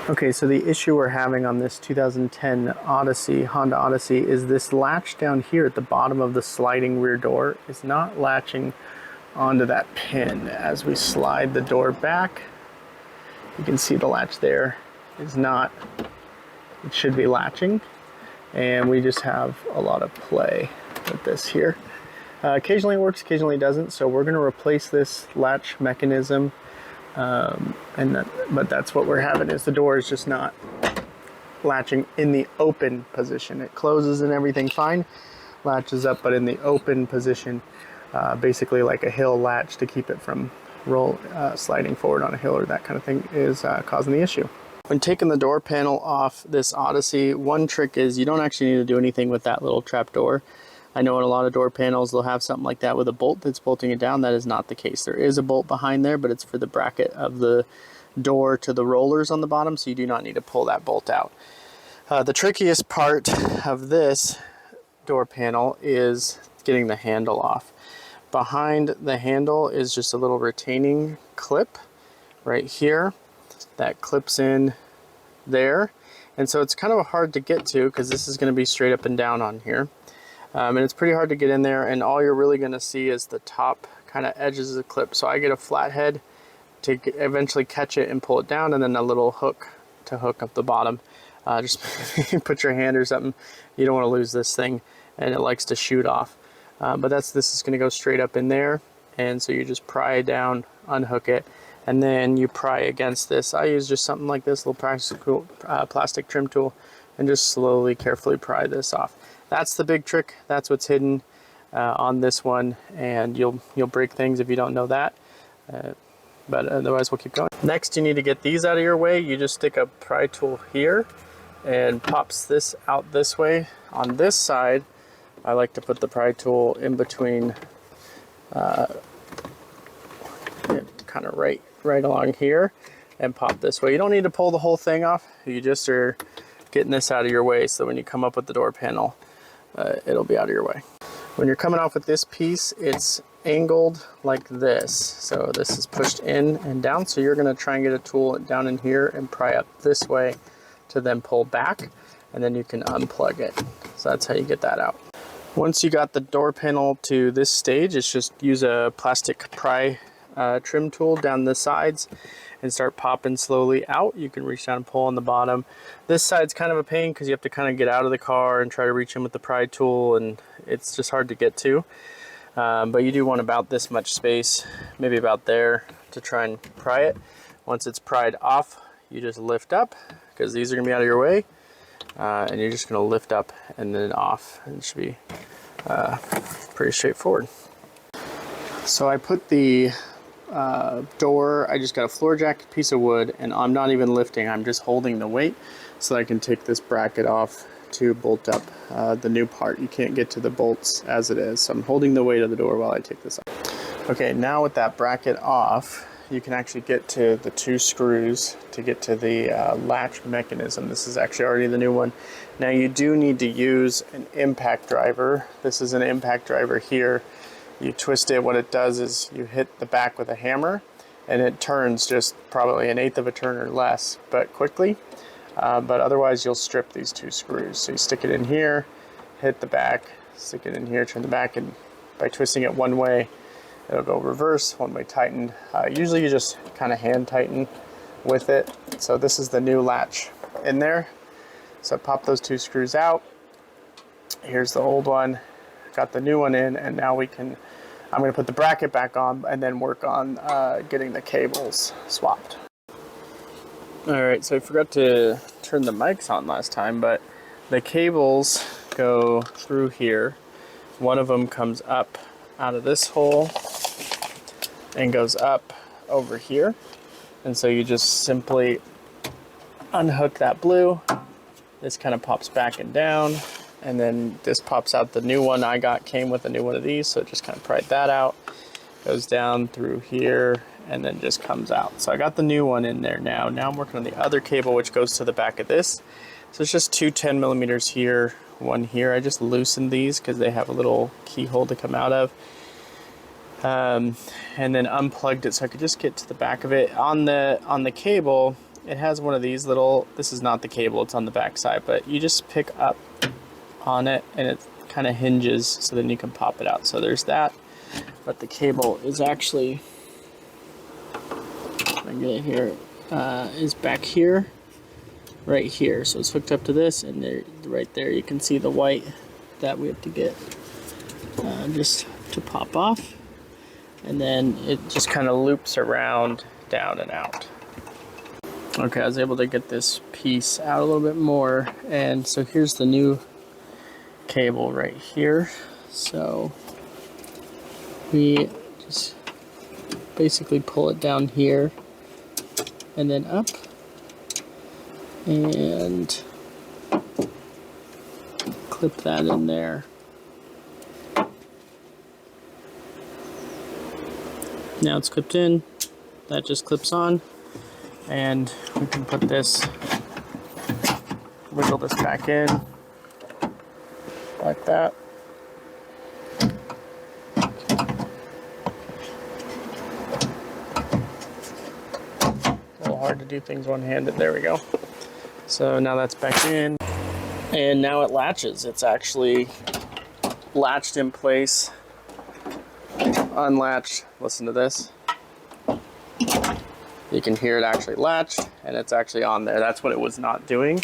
Okay, so the issue we're having on this 2010 Odyssey, Honda Odyssey, is this latch down here at the bottom of the sliding rear door is not latching onto that pin. As we slide the door back, you can see the latch there is not, it should be latching, and we just have a lot of play with this here. Occasionally it works, occasionally it doesn't, so we're going to replace this latch mechanism. But that's what we're having, is the door is just not latching in the open position. It closes and everything fine, latches up, but in the open position, basically like a hill latch to keep it from sliding forward on a hill or that kind of thing, is causing the issue. When taking the door panel off this Odyssey, one trick is you don't actually need to do anything with that little trap door. I know in a lot of door panels they'll have something like that with a bolt that's bolting it down. That is not the case. There is a bolt behind there, but it's for the bracket of the door to the rollers on the bottom, so you do not need to pull that bolt out. The trickiest part of this door panel is getting the handle off. Behind the handle is just a little retaining clip right here that clips in there, and so it's kind of hard to get to because this is going to be straight up and down on here. And it's pretty hard to get in there, and all you're really going to see is the top kind of edges of the clip. So I get a flathead to eventually catch it and pull it down, and then a little hook to hook up the bottom. Just put your hand or something. You don't want to lose this thing, and it likes to shoot off. But this is going to go straight up in there, and so you just pry it down, unhook it, and then you pry against this. I use just something like this, little plastic trim tool, and just slowly, carefully pry this off. That's the big trick. That's what's hidden on this one, and you'll break things if you don't know that. But otherwise, we'll keep going. Next, you need to get these out of your way. You just stick a pry tool here and pops this out this way. On this side, I like to put the pry tool in between, kind of right along here, and pop this way. You don't need to pull the whole thing off. You just are getting this out of your way, so when you come up with the door panel, it'll be out of your way. When you're coming off with this piece, it's angled like this. So this is pushed in and down. So you're going to try and get a tool down in here and pry up this way to then pull back, and then you can unplug it. So that's how you get that out. Once you got the door panel to this stage, it's just use a plastic pry trim tool down the sides and start popping slowly out. You can reach down and pull on the bottom. This side's kind of a pain because you have to kind of get out of the car and try to reach in with the pry tool, and it's just hard to get to. But you do want about this much space, maybe about there, to try and pry it. Once it's pried off, you just lift up, because these are going to be out of your way, and you're just going to lift up and then off, and it should be pretty straightforward. So I put the door, I just got a floor jack piece of wood, and I'm not even lifting, I'm just holding the weight so that I can take this bracket off to bolt up the new part. You can't get to the bolts as it is, so I'm holding the weight of the door while I take this off. Okay, now with that bracket off, you can actually get to the 2 screws to get to the latch mechanism. This is actually already the new one. Now you do need to use an impact driver. This is an impact driver here. You twist it, what it does is you hit the back with a hammer, and it turns just probably 1/8 of a turn or less, but quickly. But otherwise you'll strip these 2 screws. So you stick it in here, hit the back, stick it in here, turn the back, and by twisting it one way, it'll go reverse, one way tightened. Usually you just kind of hand tighten with it. So this is the new latch in there. So pop those 2 screws out. Here's the old one. Got the new one in, and now I'm going to put the bracket back on and then work on getting the cables swapped. Alright, so I forgot to turn the mics on last time, but the cables go through here. One of them comes up out of this hole and goes up over here, and so you just simply unhook that blue. This kind of pops back and down, and then this pops out. The new one I got came with a new one of these, so it just kind of pried that out, goes down through here, and then just comes out. So I got the new one in there now. Now I'm working on the other cable, which goes to the back of this. So it's just 2 10mm here, one here. I just loosened these because they have a little keyhole to come out of. And then unplugged it so I could just get to the back of it. On the cable, it has one of these little, this is not the cable, it's on the back side, but you just pick up on it and it kind of hinges, so then you can pop it out. So there's that, but the cable is actually, if I can get it here, is back here, right here. So it's hooked up to this, and there, right there you can see the white that we have to get just to pop off, and then it just kind of loops around, down and out. Okay, I was able to get this piece out a little bit more, and so here's the new cable right here. So we just basically pull it down here and then up, and clip that in there. Now it's clipped in, that just clips on, and we can put this, wiggle this back in like that. A little hard to do things one-handed. There we go. So now that's back in, and now it latches. It's actually latched in place. Unlatched. Listen to this. You can hear it actually latched, and it's actually on there. That's what it was not doing.